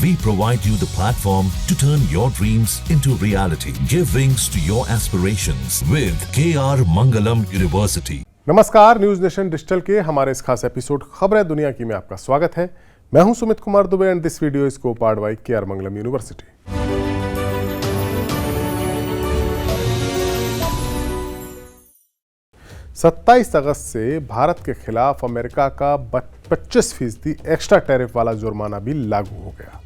We provide you the platform to turn your dreams into reality. Give wings to your aspirations with KR Mangalam University. नमस्कार, news nation digital के हमारे इस खास episode खबरें दुनिया की में आपका स्वागत है। मैं हूं Sumit Kumar Dubey and this video is co-powered by KR Mangalam university. सत्ताईस अगस्त से भारत के खिलाफ अमेरिका का 25% एक्स्ट्रा टैरिफ वाला जुर्माना भी लागू हो गया।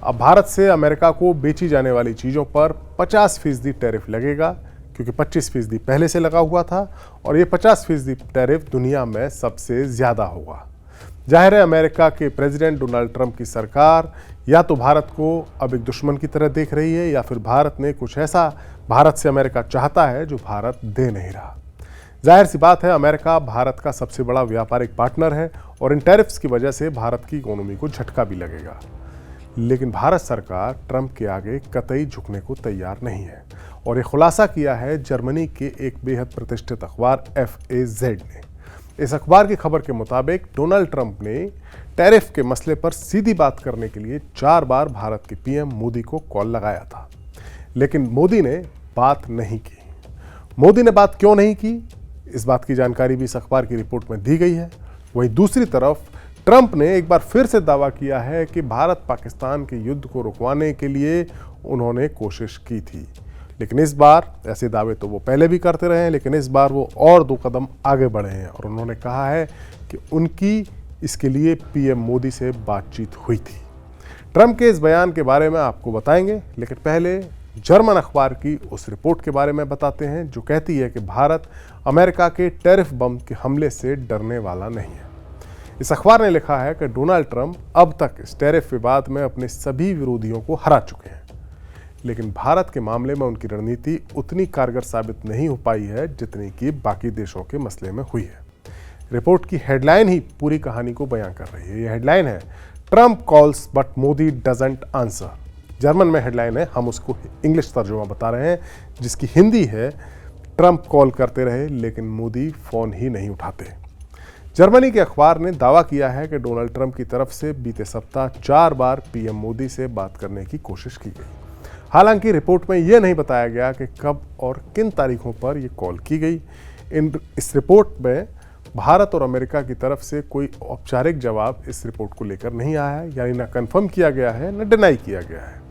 अब भारत से अमेरिका को बेची जाने वाली चीजों पर 50% टैरिफ लगेगा, क्योंकि 25% पहले से लगा हुआ था और ये 50% टैरिफ दुनिया में सबसे ज्यादा होगा। जाहिर है, अमेरिका के प्रेसिडेंट डोनाल्ड ट्रंप की सरकार या तो भारत को अब एक दुश्मन की तरह देख रही है या फिर भारत ने कुछ ऐसा भारत से अमेरिका चाहता है जो भारत दे नहीं रहा। जाहिर सी बात है, अमेरिका भारत का सबसे बड़ा व्यापारिक पार्टनर है और इन टैरिफ्स की वजह से भारत की इकोनॉमी को झटका भी लगेगा। लेकिन भारत सरकार ट्रंप के आगे कतई झुकने को तैयार नहीं है और ये खुलासा किया है जर्मनी के एक बेहद प्रतिष्ठित अखबार FAZ ने। इस अखबार की खबर के मुताबिक डोनाल्ड ट्रंप ने टैरिफ के मसले पर सीधी बात करने के लिए 4 बार भारत के PM मोदी को कॉल लगाया था, लेकिन मोदी ने बात नहीं की। मोदी ने बात क्यों नहीं की, इस बात की जानकारी भी इस अखबार की रिपोर्ट में दी गई है। वहीं दूसरी तरफ ट्रंप ने एक बार फिर से दावा किया है कि भारत पाकिस्तान के युद्ध को रुकवाने के लिए उन्होंने कोशिश की थी, लेकिन इस बार ऐसे दावे तो वो पहले भी करते रहे हैं, लेकिन इस बार वो और 2 कदम आगे बढ़े हैं और उन्होंने कहा है कि उनकी इसके लिए PM मोदी से बातचीत हुई थी। ट्रंप के इस बयान के बारे में आपको बताएंगे, लेकिन पहले जर्मन अखबार की उस रिपोर्ट के बारे में बताते हैं जो कहती है कि भारत अमेरिका के टैरिफ बम के हमले से डरने वाला नहीं है। इस अखबार ने लिखा है कि डोनाल्ड ट्रंप अब तक इस टैरिफ विवाद में अपने सभी विरोधियों को हरा चुके हैं, लेकिन भारत के मामले में उनकी रणनीति उतनी कारगर साबित नहीं हो पाई है जितनी कि बाकी देशों के मसले में हुई है। रिपोर्ट की हेडलाइन ही पूरी कहानी को बयां कर रही है। यह हेडलाइन है, Trump calls but Modi doesn't answer. German में हेडलाइन है, हम उसको इंग्लिश तर्जुमा बता रहे हैं, जिसकी हिंदी है, ट्रंप कॉल करते रहे लेकिन मोदी फोन ही नहीं उठाते। जर्मनी के अखबार ने दावा किया है कि डोनाल्ड ट्रंप की तरफ से बीते सप्ताह 4 बार PM मोदी से बात करने की कोशिश की गई। हालांकि रिपोर्ट में यह नहीं बताया गया कि कब और किन तारीखों पर यह कॉल की गई। इस रिपोर्ट में भारत और अमेरिका की तरफ से कोई औपचारिक जवाब इस रिपोर्ट को लेकर नहीं आया है, यानी न कन्फर्म किया गया है न डिनाई किया गया है।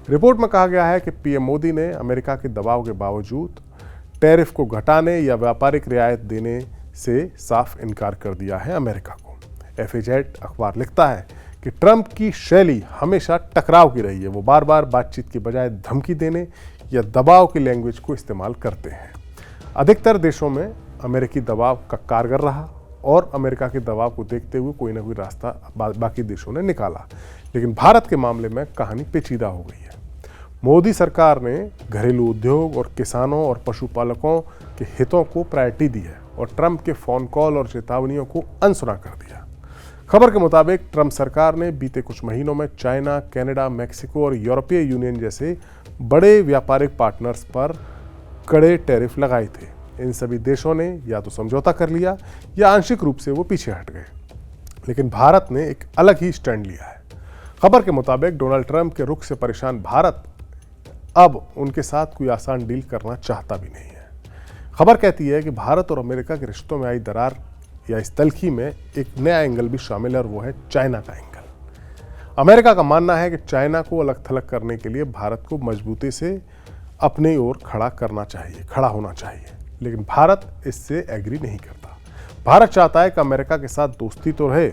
रिपोर्ट में कहा गया है कि PM मोदी ने अमेरिका के दबाव के बावजूद टैरिफ को घटाने या व्यापारिक रियायत देने से साफ इनकार कर दिया है अमेरिका को। FAZ अखबार लिखता है कि ट्रंप की शैली हमेशा टकराव की रही है। वो बार बार बातचीत की बजाय धमकी देने या दबाव की लैंग्वेज को इस्तेमाल करते हैं। अधिकतर देशों में अमेरिकी दबाव का कारगर रहा और अमेरिका के दबाव को देखते हुए कोई ना कोई रास्ता बाकी देशों ने निकाला, लेकिन भारत के मामले में कहानी पेचीदा हो गई है। मोदी सरकार ने घरेलू उद्योग और किसानों और पशुपालकों के हितों को प्रायोरिटी दी है और ट्रंप के फोन कॉल और चेतावनियों को अनसुना कर दिया। खबर के मुताबिक ट्रंप सरकार ने बीते कुछ महीनों में चाइना, कनाडा, मैक्सिको और यूरोपीय यूनियन जैसे बड़े व्यापारिक पार्टनर्स पर कड़े टैरिफ लगाए थे। इन सभी देशों ने या तो समझौता कर लिया या आंशिक रूप से वो पीछे हट गए, लेकिन भारत ने एक अलग ही स्टैंड लिया है। खबर के मुताबिक डोनाल्ड ट्रंप के रुख से परेशान भारत अब उनके साथ कोई आसान डील करना चाहता भी नहीं है। खबर कहती है कि भारत और अमेरिका के रिश्तों में आई दरार या इस तल्खी में एक नया एंगल भी शामिल है और वो है चाइना का एंगल। अमेरिका का मानना है कि चाइना को अलग थलग करने के लिए भारत को मजबूती से अपनी ओर खड़ा होना चाहिए, लेकिन भारत इससे एग्री नहीं करता। भारत चाहता है कि अमेरिका के साथ दोस्ती तो रहे,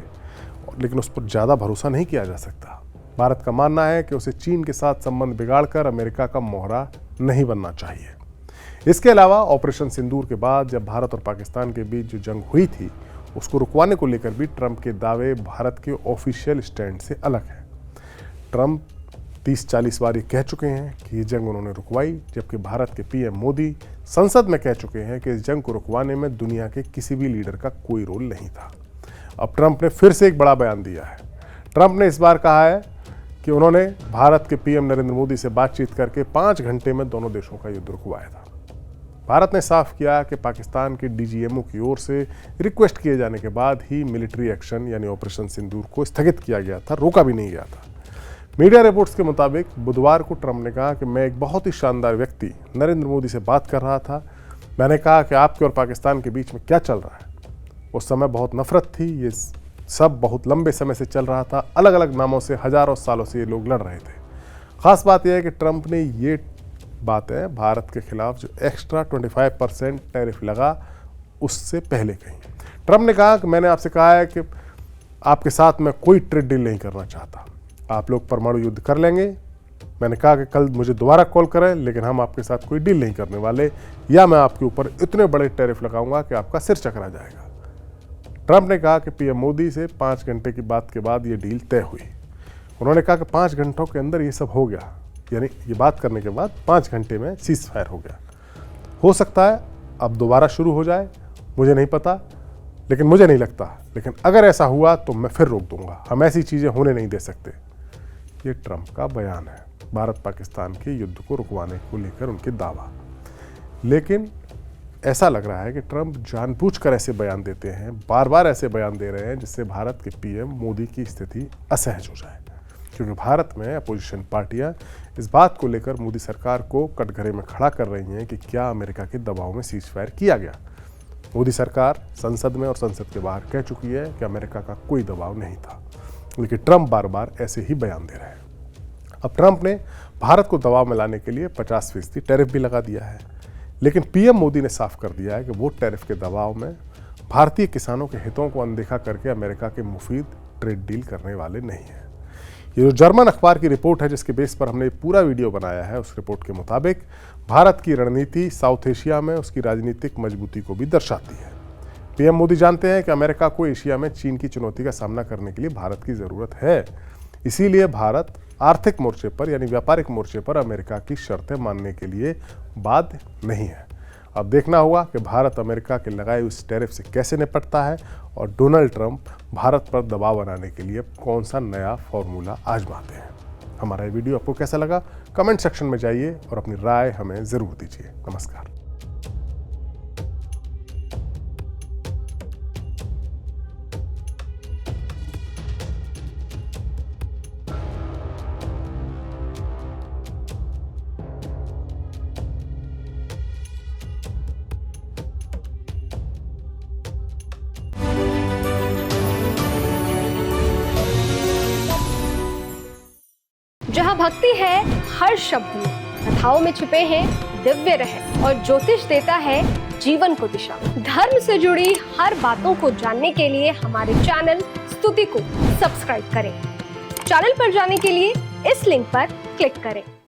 लेकिन उस पर ज़्यादा भरोसा नहीं किया जा सकता। भारत का मानना है कि उसे चीन के साथ संबंध बिगाड़कर अमेरिका का मोहरा नहीं बनना चाहिए। इसके अलावा ऑपरेशन सिंदूर के बाद जब भारत और पाकिस्तान के बीच जो जंग हुई थी, उसको रुकवाने को लेकर भी ट्रंप के दावे भारत के ऑफिशियल स्टैंड से अलग है। ट्रंप 30-40 बार ये कह चुके हैं कि ये जंग उन्होंने रुकवाई, जबकि भारत के PM मोदी संसद में कह चुके हैं कि इस जंग को रुकवाने में दुनिया के किसी भी लीडर का कोई रोल नहीं था। अब ट्रंप ने फिर से एक बड़ा बयान दिया है। ट्रंप ने इस बार कहा है कि उन्होंने भारत के PM नरेंद्र मोदी से बातचीत करके 5 घंटे में दोनों देशों का युद्ध रुकवाया था। भारत ने साफ किया कि पाकिस्तान के DGMO की ओर से रिक्वेस्ट किए जाने के बाद ही मिलिट्री एक्शन यानी ऑपरेशन सिंदूर को स्थगित किया गया था, रोका भी नहीं गया था। मीडिया रिपोर्ट्स के मुताबिक बुधवार को ट्रंप ने कहा कि मैं एक बहुत ही शानदार व्यक्ति नरेंद्र मोदी से बात कर रहा था। मैंने कहा कि आपके और पाकिस्तान के बीच में क्या चल रहा है। उस समय बहुत नफरत थी, ये सब बहुत लंबे समय से चल रहा था, अलग अलग नामों से हजारों सालों से ये लोग लड़ रहे थे। खास बात यह है कि ट्रंप ने ये बातें भारत के खिलाफ जो एक्स्ट्रा 25% टैरिफ लगा उससे पहले कही। ट्रंप ने कहा कि मैंने आपसे कहा है कि आपके साथ मैं कोई ट्रेड डील नहीं करना चाहता, आप लोग परमाणु युद्ध कर लेंगे। मैंने कहा कि कल मुझे दोबारा कॉल करें, लेकिन हम आपके साथ कोई डील नहीं करने वाले, या मैं आपके ऊपर इतने बड़े टैरिफ लगाऊंगा कि आपका सिर चकरा जाएगा। ट्रंप ने कहा कि पीएम मोदी से 5 घंटे की बात के बाद ये डील तय हुई। उन्होंने कहा कि 5 घंटों के अंदर ये सब हो गया, यानी ये बात करने के बाद 5 घंटे में सीज फायर हो गया। हो सकता है अब दोबारा शुरू हो जाए, मुझे नहीं पता, लेकिन मुझे नहीं लगता। लेकिन अगर ऐसा हुआ तो मैं फिर रोक दूंगा, हम ऐसी चीज़ें होने नहीं दे सकते। ये ट्रंप का बयान है भारत पाकिस्तान के युद्ध को रुकवाने को लेकर उनके दावा। लेकिन ऐसा लग रहा है कि ट्रंप जानबूझकर ऐसे बयान देते हैं, बार बार ऐसे बयान दे रहे हैं जिससे भारत के पीएम मोदी की स्थिति असहज हो जाए, क्योंकि भारत में अपोजिशन पार्टियां इस बात को लेकर मोदी सरकार को कटघरे में खड़ा कर रही हैं कि क्या अमेरिका के दबाव में सीज फायर किया गया। मोदी सरकार संसद में और संसद के बाहर कह चुकी है कि अमेरिका का कोई दबाव नहीं था, लेकिन ट्रंप बार बार ऐसे ही बयान दे रहे हैं। अब ट्रंप ने भारत को दबाव में लाने के लिए 50% टैरिफ भी लगा दिया है, लेकिन पीएम मोदी ने साफ कर दिया है कि वो टैरिफ के दबाव में भारतीय किसानों के हितों को अनदेखा करके अमेरिका के मुफीद ट्रेड डील करने वाले नहीं हैं। ये जो जर्मन अखबार की रिपोर्ट है जिसके बेस पर हमने पूरा वीडियो बनाया है, उस रिपोर्ट के मुताबिक भारत की रणनीति साउथ एशिया में उसकी राजनीतिक मजबूती को भी दर्शाती है। पीएम मोदी जानते हैं कि अमेरिका को एशिया में चीन की चुनौती का सामना करने के लिए भारत की ज़रूरत है। इसीलिए भारत आर्थिक मोर्चे पर यानी व्यापारिक मोर्चे पर अमेरिका की शर्तें मानने के लिए बाध्य नहीं है। अब देखना होगा कि भारत अमेरिका के लगाए उस टैरिफ से कैसे निपटता है और डोनाल्ड ट्रंप भारत पर दबाव बनाने के लिए कौन सा नया फॉर्मूला आजमाते हैं। हमारा ये वीडियो आपको कैसा लगा, कमेंट सेक्शन में जाइए और अपनी राय हमें ज़रूर दीजिए। नमस्कार। जहाँ भक्ति है हर शब्द में, कथाओं में छुपे हैं दिव्य रहस्य और ज्योतिष देता है जीवन को दिशा। धर्म से जुड़ी हर बातों को जानने के लिए हमारे चैनल स्तुति को सब्सक्राइब करें। चैनल पर जाने के लिए इस लिंक पर क्लिक करें।